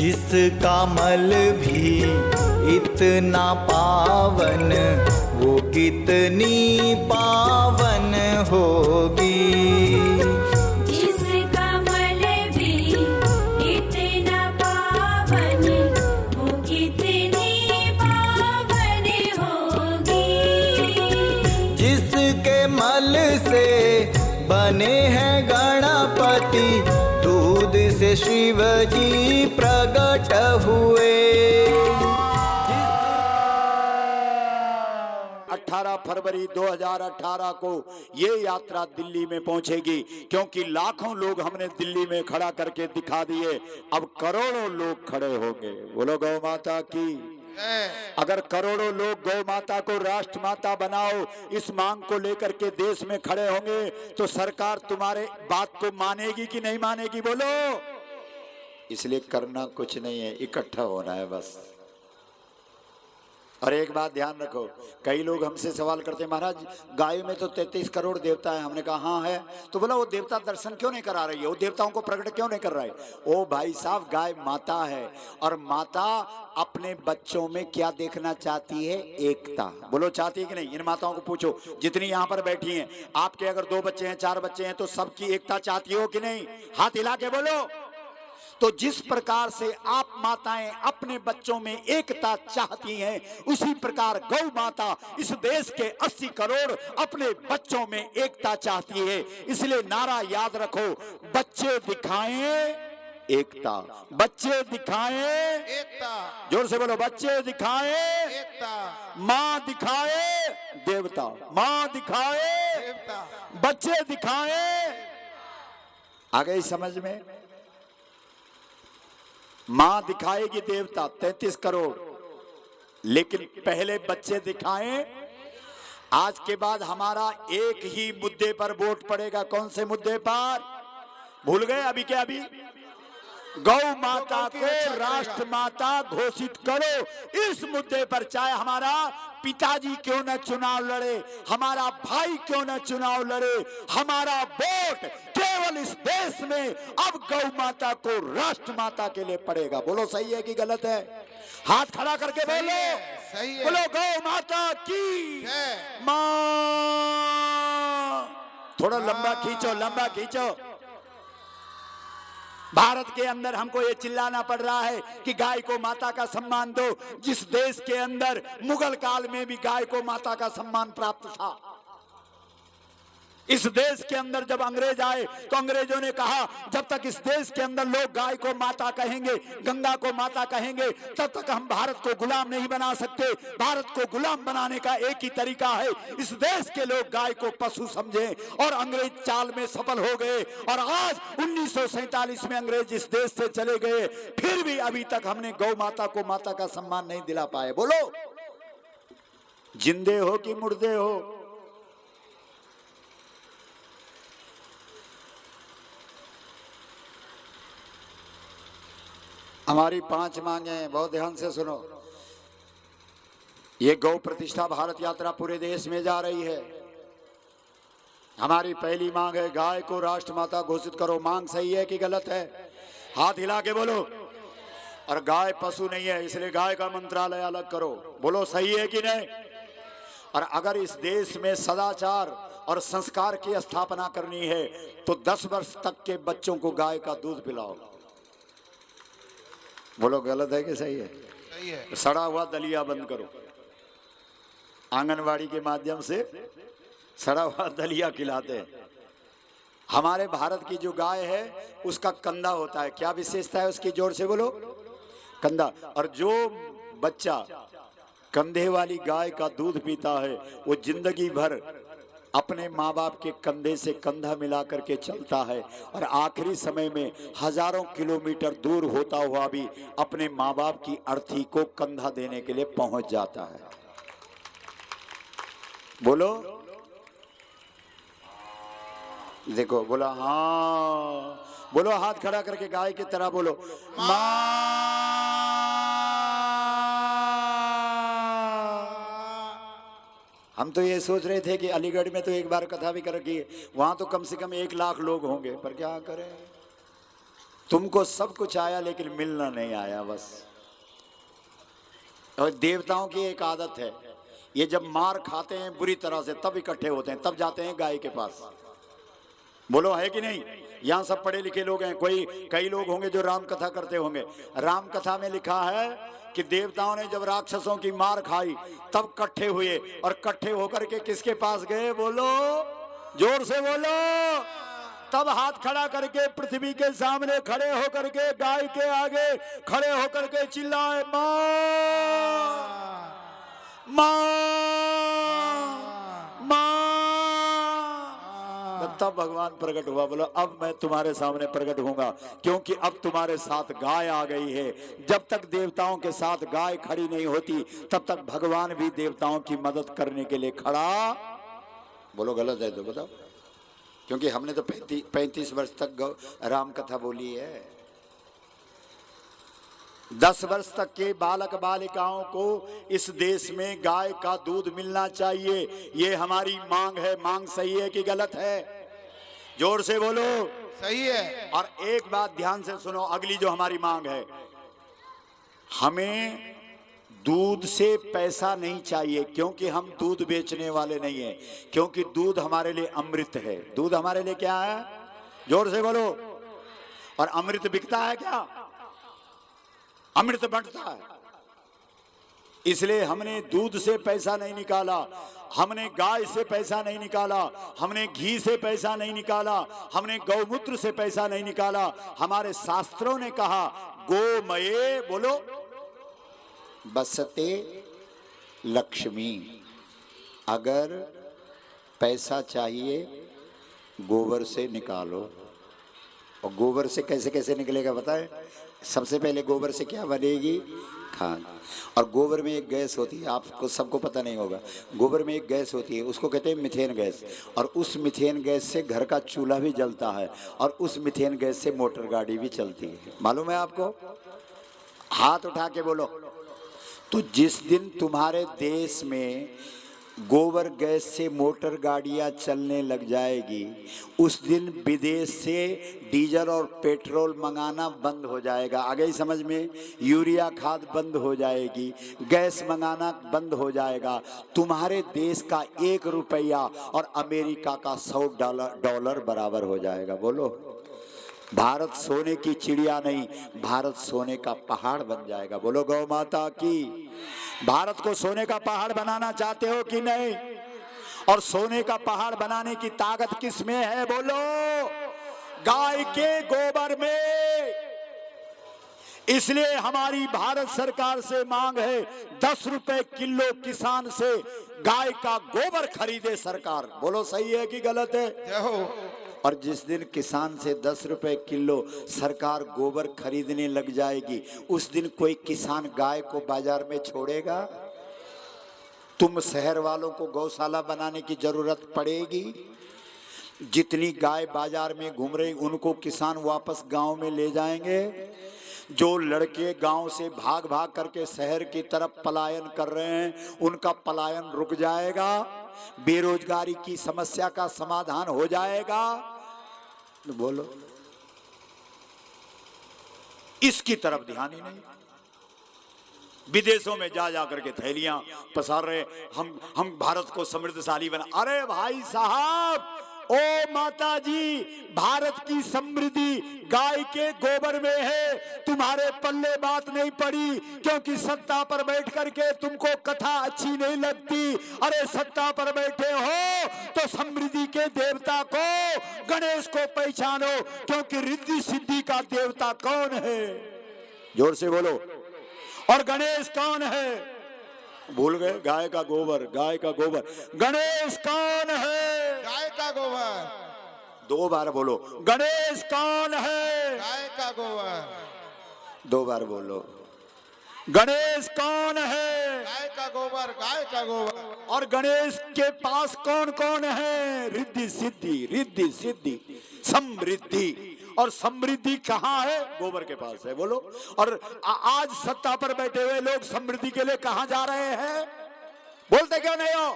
जिसका मल भी इतना पावन, वो कितनी पावन होगी। जिसका मल भी इतना पावन, वो कितनी पावन होगी। जिसके मल से बने हैं गणपति, दूध से शिव जी प्रकट हुए। 18 फरवरी 2018 को ये यात्रा दिल्ली में पहुंचेगी, क्योंकि लाखों लोग हमने दिल्ली में खड़ा करके दिखा दिए, अब करोड़ों लोग खड़े होंगे। बोलो गौ माता की। अगर करोड़ों लोग गौ माता को राष्ट्र माता बनाओ, इस मांग को लेकर के देश में खड़े होंगे, तो सरकार तुम्हारे बात को मानेगी कि नहीं मानेगी? बोलो। इसलिए करना कुछ नहीं है, इकट्ठा होना है बस। और एक बात ध्यान रखो, कई लोग हमसे सवाल करते हैं, महाराज गाय में तो 33 करोड़ देवता है। हमने कहा हाँ है। तो बोला वो देवता दर्शन क्यों नहीं करा रही है, वो देवताओं को प्रकट क्यों नहीं कर रहा है? ओ भाई साहब, गाय माता है, और माता अपने बच्चों में क्या देखना चाहती है? एकता। बोलो चाहती है कि नहीं? इन माताओं को पूछो, जितनी यहाँ पर बैठी हैं, आपके अगर 2 बच्चे हैं, 4 बच्चे हैं, तो सबकी एकता चाहती हो कि नहीं? हाथ हिला के बोलो। तो जिस प्रकार से आप माताएं अपने बच्चों में एकता चाहती हैं, उसी प्रकार गौ माता इस देश के 80 करोड़ अपने बच्चों में एकता चाहती है। इसलिए नारा याद रखो, बच्चे दिखाएं एकता, बच्चे दिखाएं एकता। जोर से बोलो, बच्चे दिखाएं एकता। माँ दिखाए देवता, माँ दिखाए देवता, बच्चे दिखाएं। आ गई समझ में? मां दिखाएगी देवता 33 करोड़, लेकिन पहले बच्चे दिखाएं। आज के बाद हमारा एक ही मुद्दे पर वोट पड़ेगा। कौन से मुद्दे पर? भूल गए अभी के अभी? गौ माता को राष्ट्र माता घोषित करो। इस मुद्दे पर चाहे हमारा पिताजी क्यों न चुनाव लड़े, हमारा भाई क्यों न चुनाव लड़े, हमारा वोट केवल इस देश में अब गौ माता को राष्ट्र माता के लिए पड़ेगा। बोलो सही है कि गलत है? हाथ खड़ा करके बोलो। सही है। बोलो गौ माता की मां। थोड़ा लंबा खींचो, लंबा खींचो। भारत के अंदर हमको ये चिल्लाना पड़ रहा है कि गाय को माता का सम्मान दो, जिस देश के अंदर मुगल काल में भी गाय को माता का सम्मान प्राप्त था। इस देश के अंदर जब अंग्रेज आए तो अंग्रेजों ने कहा, जब तक इस देश के अंदर लोग गाय को माता कहेंगे, गंगा को माता कहेंगे, तब तक हम भारत को गुलाम नहीं बना सकते। भारत को गुलाम बनाने का एक ही तरीका है, इस देश के लोग गाय को पशु समझें, और अंग्रेज चाल में सफल हो गए। और आज 1947 में अंग्रेज इस देश से चले गए, फिर भी अभी तक हमने गौ माता को माता का सम्मान नहीं दिला पाए। बोलो, जिंदे हो कि मुर्दे हो? हमारी 5 मांगे हैं, बहुत ध्यान से सुनो। ये गौ प्रतिष्ठा भारत यात्रा पूरे देश में जा रही है। हमारी पहली मांग है, गाय को राष्ट्र माता घोषित करो। मांग सही है कि गलत है? हाथ हिला के बोलो। और गाय पशु नहीं है, इसलिए गाय का मंत्रालय अलग करो। बोलो सही है कि नहीं? और अगर इस देश में सदाचार और संस्कार की स्थापना करनी है, तो 10 वर्ष तक के बच्चों को गाय का दूध पिलाओ। बोलो गलत है कि सही है? सही है। सड़ा हुआ दलिया बंद करो। आंगनवाड़ी के माध्यम से सड़ा हुआ दलिया खिलाते हैं। हमारे भारत की जो गाय है उसका कंधा होता है। क्या विशेषता है उसकी? जोर से बोलो। कंधा। और जो बच्चा कंधे वाली गाय का दूध पीता है, वो जिंदगी भर अपने माँ बाप के कंधे से कंधा मिला करके चलता है, और आखिरी समय में हजारों किलोमीटर दूर होता हुआ भी अपने माँ बाप की अर्थी को कंधा देने के लिए पहुंच जाता है। बोलो, देखो, बोला हाँ। बोलो हाथ खड़ा करके गाय की तरह बोलो, माँ। हम तो ये सोच रहे थे कि अलीगढ़ में तो एक बार कथा भी कर रखी है, वहां तो कम से कम 1 लाख लोग होंगे, पर क्या करें, तुमको सब कुछ आया लेकिन मिलना नहीं आया बस। और देवताओं की एक आदत है, ये जब मार खाते हैं बुरी तरह से तब इकट्ठे होते हैं, तब जाते हैं गाय के पास। बोलो है कि नहीं? यहाँ सब पढ़े लिखे लोग हैं, कई लोग होंगे जो राम कथा करते होंगे। राम कथा में लिखा है कि देवताओं ने जब राक्षसों की मार खाई तब इकट्ठे हुए, और इकट्ठे होकर के किसके पास गए? बोलो, जोर से बोलो। तब हाथ खड़ा करके पृथ्वी के सामने खड़े होकर के गाय के आगे खड़े होकर के चिल्लाए, मां मां मां। तब भगवान प्रकट हुआ। बोलो अब मैं तुम्हारे सामने प्रकट होऊंगा, क्योंकि अब तुम्हारे साथ गाय आ गई है। जब तक देवताओं के साथ गाय खड़ी नहीं होती तब तक भगवान भी देवताओं की मदद करने के लिए खड़ा। बोलो गलत है तो बताओ, क्योंकि हमने तो 35 वर्ष तक राम कथा बोली है। 10 वर्ष तक के बालक बालिकाओं को इस देश में गाय का दूध मिलना चाहिए, ये हमारी मांग है। मांग सही है कि गलत है? जोर से बोलो। सही है। और एक बात ध्यान से सुनो, अगली जो हमारी मांग है, हमें दूध से पैसा नहीं चाहिए, क्योंकि हम दूध बेचने वाले नहीं हैं, क्योंकि दूध हमारे लिए अमृत है। दूध हमारे लिए क्या है? जोर से बोलो। और अमृत बिकता है क्या? अमृत बढ़ता है। इसलिए हमने दूध से पैसा नहीं निकाला, हमने गाय से पैसा नहीं निकाला, हमने घी से पैसा नहीं निकाला, हमने गौमूत्र से पैसा नहीं निकाला। हमारे शास्त्रों ने कहा गोमये, बोलो, बसते लक्ष्मी। अगर पैसा चाहिए गोबर से निकालो। और गोबर से कैसे कैसे निकलेगा बताए? सबसे पहले गोबर से क्या बनेगी? खाद। और गोबर में एक गैस होती है, आपको सबको पता नहीं होगा। गोबर में एक गैस होती है, उसको कहते हैं मीथेन गैस। और उस मीथेन गैस से घर का चूल्हा भी जलता है, और उस मीथेन गैस से मोटर गाड़ी भी चलती है। मालूम है आपको? हाथ उठा के बोलो। तो जिस दिन तुम्हारे देश में गोबर गैस से मोटर गाड़ियां चलने लग जाएगी, उस दिन विदेश से डीजल और पेट्रोल मंगाना बंद हो जाएगा। आ गई समझ में? यूरिया खाद बंद हो जाएगी, गैस मंगाना बंद हो जाएगा। तुम्हारे देश का 1 रुपया और अमेरिका का $100 बराबर हो जाएगा। बोलो, भारत सोने की चिड़िया नहीं, भारत सोने का पहाड़ बन जाएगा। बोलो गौ माता की। भारत को सोने का पहाड़ बनाना चाहते हो कि नहीं? और सोने का पहाड़ बनाने की ताकत किस में है? बोलो, गाय के गोबर में। इसलिए हमारी भारत सरकार से मांग है 10 रुपए किलो किसान से गाय का गोबर खरीदे सरकार। बोलो सही है कि गलत है? जय हो। और जिस दिन किसान से 10 रुपए किलो सरकार गोबर खरीदने लग जाएगी, उस दिन कोई किसान गाय को बाजार में छोड़ेगा? तुम शहर वालों को गौशाला बनाने की जरूरत पड़ेगी? जितनी गाय बाजार में घूम रही उनको किसान वापस गांव में ले जाएंगे। जो लड़के गांव से भाग भाग करके शहर की तरफ पलायन कर रहे हैं, उनका पलायन रुक जाएगा, बेरोजगारी की समस्या का समाधान हो जाएगा। बोलो, इसकी तरफ ध्यान ही नहीं। विदेशों में जा करके थैलियां पसार रहे, हम भारत को समृद्धशाली बना। अरे भाई साहब, ओ माता जी, भारत की समृद्धि गाय के गोबर में है। तुम्हारे पल्ले बात नहीं पड़ी, क्योंकि सत्ता पर बैठ करके तुमको कथा अच्छी नहीं लगती। अरे सत्ता पर बैठे हो तो समृद्धि के देवता को, गणेश को पहचानो, क्योंकि रिद्धि सिद्धि का देवता कौन है? जोर से बोलो। और गणेश कौन है? भूल गए? गाय का गोबर, गाय का गोबर। गणेश कौन है? गाय का गोबर। 2 बार बोलो, गणेश कौन है? गाय का गोबर। 2 बार बोलो, गणेश कौन है? गाय का गोबर, गाय का गोबर। और गणेश के पास कौन कौन है? रिद्धि सिद्धि, रिद्धि सिद्धि, समृद्धि। और समृद्धि कहाँ है? गोबर के पास है। बोलो। और आज सत्ता पर बैठे हुए लोग समृद्धि के लिए कहाँ जा रहे हैं? बोलते क्यों नहीं हो?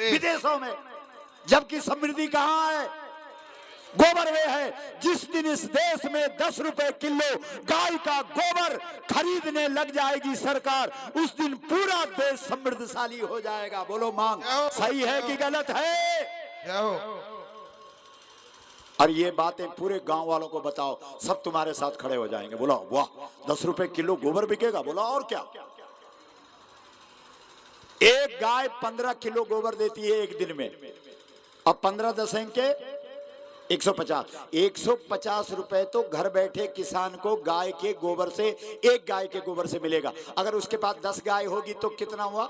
विदेशों में। जबकि समृद्धि कहाँ है? गोबर वे है जिस दिन इस देश में 10 रुपए किलो गाय का गोबर खरीदने लग जाएगी सरकार, उस दिन पूरा देश समृद्धशाली हो जाएगा। बोलो मांग सही है कि गलत है? जय हो। और ये बातें पूरे गांव वालों को बताओ, सब तुम्हारे साथ खड़े हो जाएंगे। बोला वाह 10 रुपए किलो गोबर बिकेगा। बोला और क्या? एक गाय 15 किलो गोबर देती है एक दिन में। अब 15 दशक के 150 रुपए तो घर बैठे किसान को गाय के गोबर से, एक गाय के गोबर से मिलेगा। अगर उसके पास 10 गाय होगी तो कितना हुआ?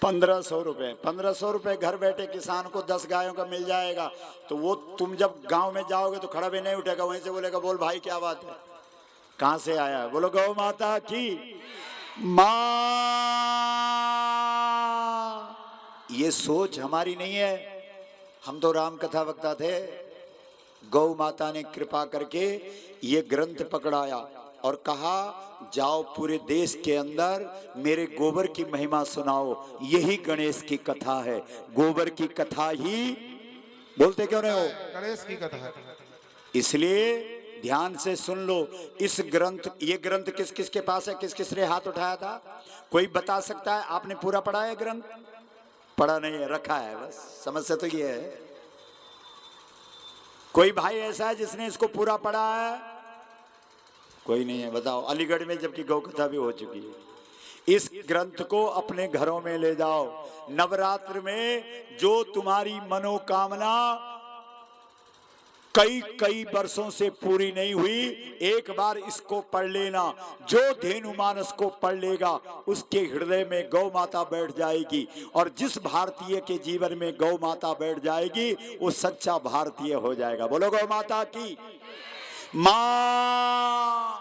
1500 रुपए। 1500 रुपए घर बैठे किसान को 10 गायों का मिल जाएगा। तो वो तुम जब गांव में जाओगे तो खड़ा भी नहीं उठेगा, वहीं से बोलेगा बोल भाई क्या बात है, कहां से आया? बोलो गौ माता की मां। ये सोच हमारी नहीं है, हम तो राम कथा वक्ता थे। गौ माता ने कृपा करके ये ग्रंथ पकड़ाया और कहा जाओ पूरे देश के अंदर मेरे गोबर की महिमा सुनाओ। यही गणेश की कथा है। गोबर की कथा ही बोलते क्यों नहीं हो? गणेश की कथा है। इसलिए ध्यान से सुन लो। इस ग्रंथ, ये ग्रंथ किस किस के पास है? किस किस ने हाथ उठाया था? कोई बता सकता है? आपने पूरा पढ़ा है ग्रंथ? पढ़ा नहीं है, रखा है बस। समस्या तो ये है। कोई भाई ऐसा है जिसने इसको पूरा पढ़ा है? कोई नहीं है। बताओ। अलीगढ़ में जबकि गौ कथा भी हो चुकी है। इस ग्रंथ को अपने घरों में ले जाओ। नवरात्र में जो तुम्हारी मनोकामना कई वर्षों से पूरी नहीं हुई, एक बार इसको पढ़ लेना। जो धेनु मानस को पढ़ लेगा उसके हृदय में गौ माता बैठ जाएगी, और जिस भारतीय के जीवन में गौ माता बैठ जाएगी वो सच्चा भारतीय हो जाएगा। बोलो गौ माता की मां।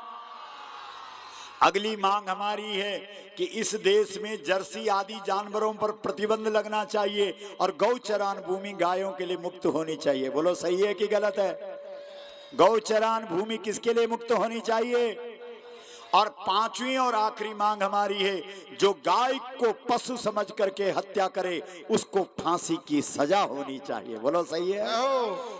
अगली मांग हमारी है कि इस देश में जर्सी आदि जानवरों पर प्रतिबंध लगना चाहिए और गौचरान भूमि गायों के लिए मुक्त होनी चाहिए। बोलो सही है कि गलत है? गौचरान भूमि किसके लिए मुक्त होनी चाहिए? और पांचवी और आखिरी मांग हमारी है, जो गाय को पशु समझ करके हत्या करे उसको फांसी की सजा होनी चाहिए। बोलो सही है?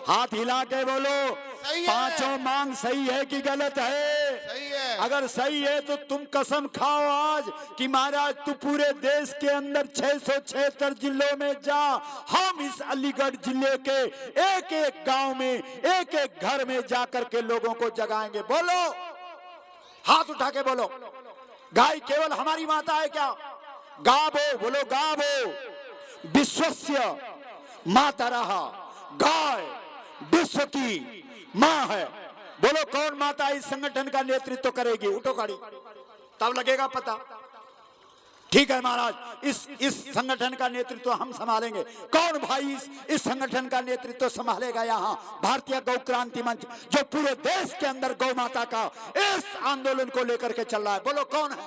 हाथ हिला के बोलो सही है। पांचों मांग सही है कि गलत है? सही है। अगर सही है तो तुम कसम खाओ आज कि महाराज तू पूरे देश के अंदर 676 जिलों में जा। हम इस अलीगढ़ जिले के एक एक गांव में, एक एक घर में जाकर के लोगों को जगाएंगे। बोलो, हाथ उठा के बोलो, गाय केवल हमारी माता है क्या? गावो, बोलो गावो। विश्वस्य माता रहा, गाय विश्व की मां है। बोलो कौन माता इस संगठन का नेतृत्व करेगी? उठो गाड़ी, तब लगेगा पता। ठीक है महाराज, इस संगठन का नेतृत्व हम संभालेंगे। कौन भाई इस संगठन का नेतृत्व संभालेगा? यहाँ भारतीय गौ क्रांति मंच, जो पूरे देश के अंदर गौ माता का इस आंदोलन को लेकर के चल रहा है। बोलो कौन है?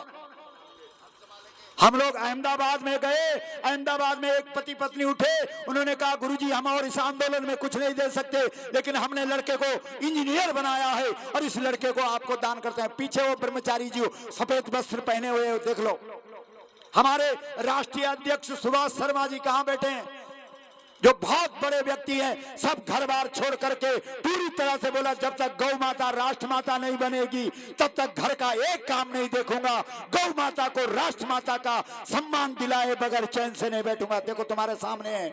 हम लोग अहमदाबाद में गए, अहमदाबाद में एक पति पत्नी उठे, उन्होंने कहा गुरुजी हम और इस आंदोलन में कुछ नहीं दे सकते, लेकिन हमने लड़के को इंजीनियर बनाया है और इस लड़के को आपको दान करते हैं। पीछे वो ब्रह्मचारी जी सफेद वस्त्र पहने हुए, देख लो। हमारे राष्ट्रीय अध्यक्ष सुभाष शर्मा जी कहां बैठे हैं, जो बहुत बड़े व्यक्ति हैं। सब घर बार छोड़ करके पूरी तरह से बोला जब तक गौ माता राष्ट्र माता नहीं बनेगी तब तक घर का एक काम नहीं देखूंगा। गौ माता को राष्ट्र माता का सम्मान दिलाए बगैर चैन से नहीं बैठूंगा। देखो तुम्हारे सामने है,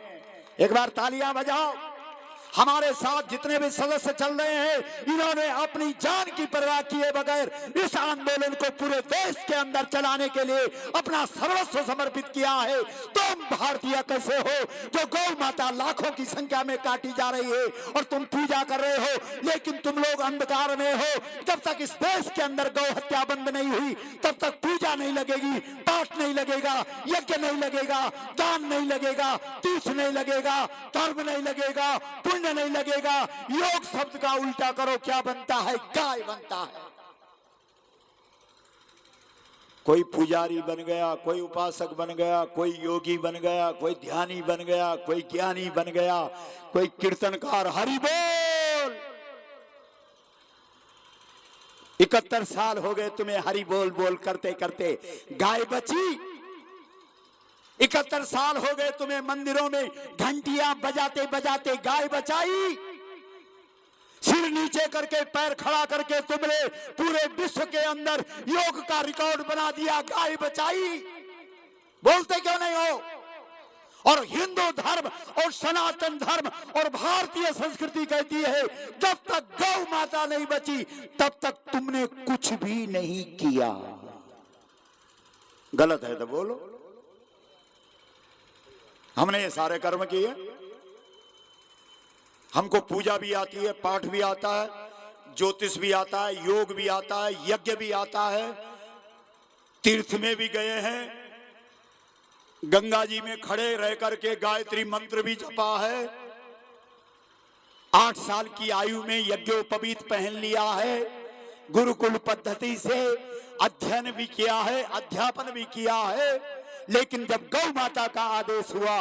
एक बार तालियां बजाओ। हमारे साथ जितने भी सदस्य चल रहे हैं, इन्होंने अपनी जान की परवाह किए बगैर इस आंदोलन को पूरे देश के अंदर चलाने के लिए अपना सर्वस्व समर्पित किया है। तुम भारतीय कैसे हो जो गौ माता लाखों की संख्या में काटी जा रही है और तुम पूजा कर रहे हो, लेकिन तुम लोग अंधकार में हो। जब तक इस देश के अंदर गौ हत्या बंद नहीं हुई तब तक पूजा नहीं लगेगी, पाठ नहीं लगेगा, यज्ञ नहीं लगेगा, दान नहीं लगेगा, तीर्थ नहीं लगेगा, धर्म नहीं लगेगा, नहीं लगेगा। योग शब्द का उल्टा करो, क्या बनता है? गाय बनता है। कोई पुजारी बन गया, कोई उपासक बन गया, कोई योगी बन गया, कोई ध्यानी बन गया, कोई ज्ञानी बन गया, कोई कीर्तनकार। हरि बोल। 71 साल हो गए तुम्हें हरि बोल बोल करते करते। गाय बची, 71 साल हो गए तुम्हें मंदिरों में घंटियां बजाते बजाते गाय बचाई, सिर नीचे करके पैर खड़ा करके तुमने पूरे विश्व के अंदर योग का रिकॉर्ड बना दिया, गाय बचाई। बोलते क्यों नहीं हो? और हिंदू धर्म और सनातन धर्म और भारतीय संस्कृति कहती है जब तक गौ माता नहीं बची तब तक तुमने कुछ भी नहीं किया। गलत है तो बोलो। हमने ये सारे कर्म किए, हमको पूजा भी आती है, पाठ भी आता है, ज्योतिष भी आता है, योग भी आता है, यज्ञ भी आता है, तीर्थ में भी गए हैं, गंगा जी में खड़े रह करके गायत्री मंत्र भी जपा है, 8 साल की आयु में यज्ञोपवीत पहन लिया है, गुरुकुल पद्धति से अध्ययन भी किया है, अध्यापन भी किया है। लेकिन जब गौ माता का आदेश हुआ,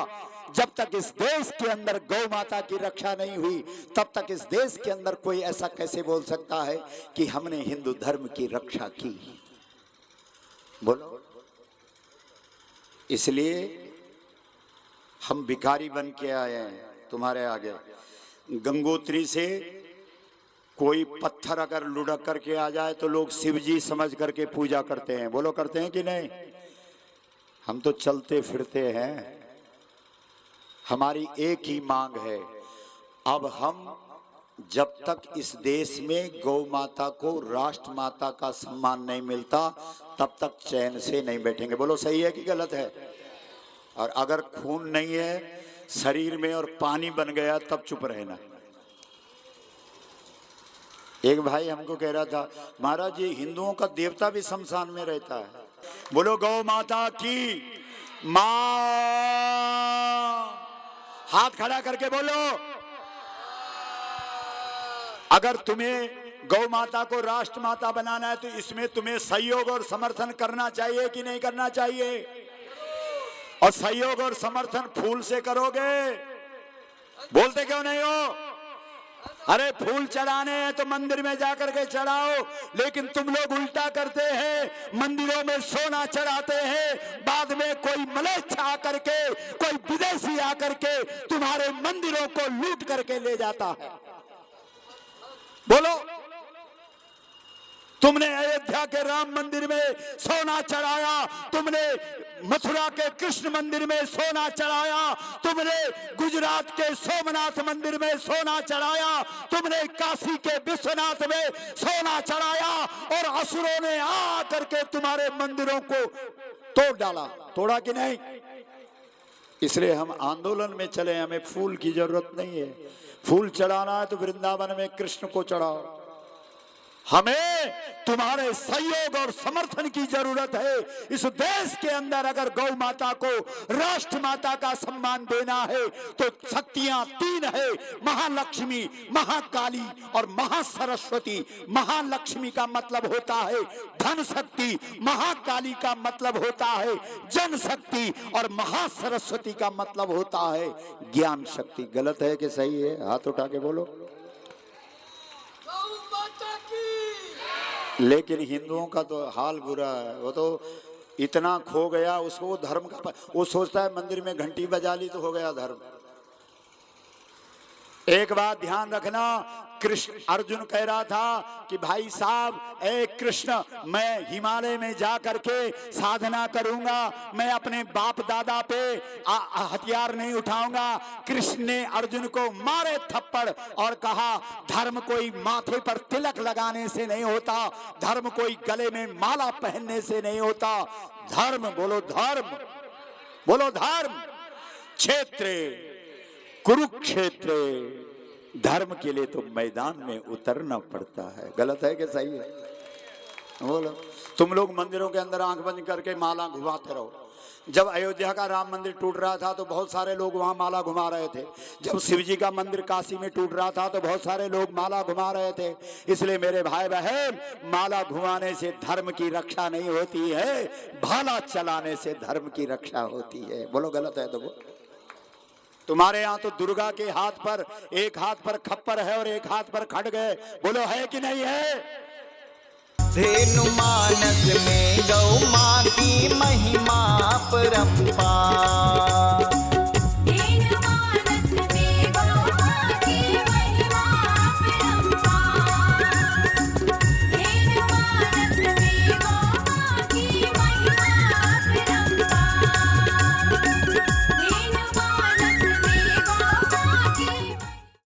जब तक इस देश के अंदर गौ माता की रक्षा नहीं हुई तब तक इस देश के अंदर कोई ऐसा कैसे बोल सकता है कि हमने हिंदू धर्म की रक्षा की? बोलो। इसलिए हम भिखारी बन के आए हैं तुम्हारे आगे। गंगोत्री से कोई पत्थर अगर लुढ़क करके आ जाए तो लोग शिवजी समझ करके पूजा करते हैं। बोलो, करते हैं कि नहीं? हम तो चलते फिरते हैं। हमारी एक ही मांग है, अब हम जब तक इस देश में गौ माता को राष्ट्र माता का सम्मान नहीं मिलता तब तक चैन से नहीं बैठेंगे। बोलो, सही है कि गलत है? और अगर खून नहीं है शरीर में और पानी बन गया तब चुप रहना। एक भाई हमको कह रहा था, महाराज ये हिंदुओं का देवता भी शमशान में रहता है। बोलो, गौ माता की मां। हाथ खड़ा करके बोलो। अगर तुम्हें गौ माता को राष्ट्र माता बनाना है तो इसमें तुम्हें सहयोग और समर्थन करना चाहिए कि नहीं करना चाहिए? और सहयोग और समर्थन फूल से करोगे। बोलते क्यों नहीं हो? अरे फूल चढ़ाने हैं तो मंदिर में जाकर के चढ़ाओ, लेकिन तुम लोग उल्टा करते हैं, मंदिरों में सोना चढ़ाते हैं, बाद में कोई मलेच्छ आकर के, कोई विदेशी आकर के तुम्हारे मंदिरों को लूट करके ले जाता है। बोलो, तुमने अयोध्या के राम मंदिर में सोना चढ़ाया, तुमने मथुरा के कृष्ण मंदिर में सोना चढ़ाया, तुमने गुजरात के सोमनाथ मंदिर में सोना चढ़ाया, तुमने काशी के विश्वनाथ में सोना चढ़ाया और असुरों ने आकर के तुम्हारे मंदिरों को तोड़ डाला। तोड़ा कि नहीं? इसलिए हम आंदोलन में चले, हमें फूल की जरूरत नहीं है। फूल चढ़ाना है तो वृंदावन में कृष्ण को चढ़ाओ। हमें तुम्हारे सहयोग और समर्थन की जरूरत है। इस देश के अंदर अगर गौ माता को राष्ट्र माता का सम्मान देना है तो शक्तियां 3 है, महालक्ष्मी, महाकाली और महासरस्वती। महालक्ष्मी का मतलब होता है धन शक्ति, महाकाली का मतलब होता है जन शक्ति और महासरस्वती का मतलब होता है ज्ञान शक्ति। गलत है कि सही है? हाथ उठा के बोलो। लेकिन हिंदुओं का तो हाल बुरा है, वो तो इतना खो गया उसको धर्म का, वो सोचता है मंदिर में घंटी बजा ली तो हो गया धर्म। एक बात ध्यान रखना, कृष्ण अर्जुन कह रहा था कि भाई साहब, ए कृष्ण, मैं हिमालय में जा करके साधना करूंगा, मैं अपने बाप दादा पे हथियार नहीं उठाऊंगा। कृष्ण ने अर्जुन को मारे थप्पड़ और कहा, धर्म कोई माथे पर तिलक लगाने से नहीं होता, धर्म कोई गले में माला पहनने से नहीं होता। धर्म, बोलो धर्म, बोलो धर्म। क्षेत्र कुरुक्षेत्र, धर्म के लिए तो मैदान में उतरना पड़ता है। गलत है कि सही है? बोलो। तुम लोग मंदिरों के अंदर आंख बंद करके माला घुमाते रहो। जब अयोध्या का राम मंदिर टूट रहा था तो बहुत सारे लोग वहां माला घुमा रहे थे। जब शिवजी का मंदिर काशी में टूट रहा था तो बहुत सारे लोग माला घुमा रहे थे। इसलिए मेरे भाई बहन, माला घुमाने से धर्म की रक्षा नहीं होती है, भाला चलाने से धर्म की रक्षा होती है। बोलो, गलत है तो बोलो। तुम्हारे यहाँ तो दुर्गा के हाथ पर, एक हाथ पर खप्पर है और एक हाथ पर खड्ग है। बोलो, है कि नहीं है? धेनु मानस में गौ माँ की महिमा परंपार।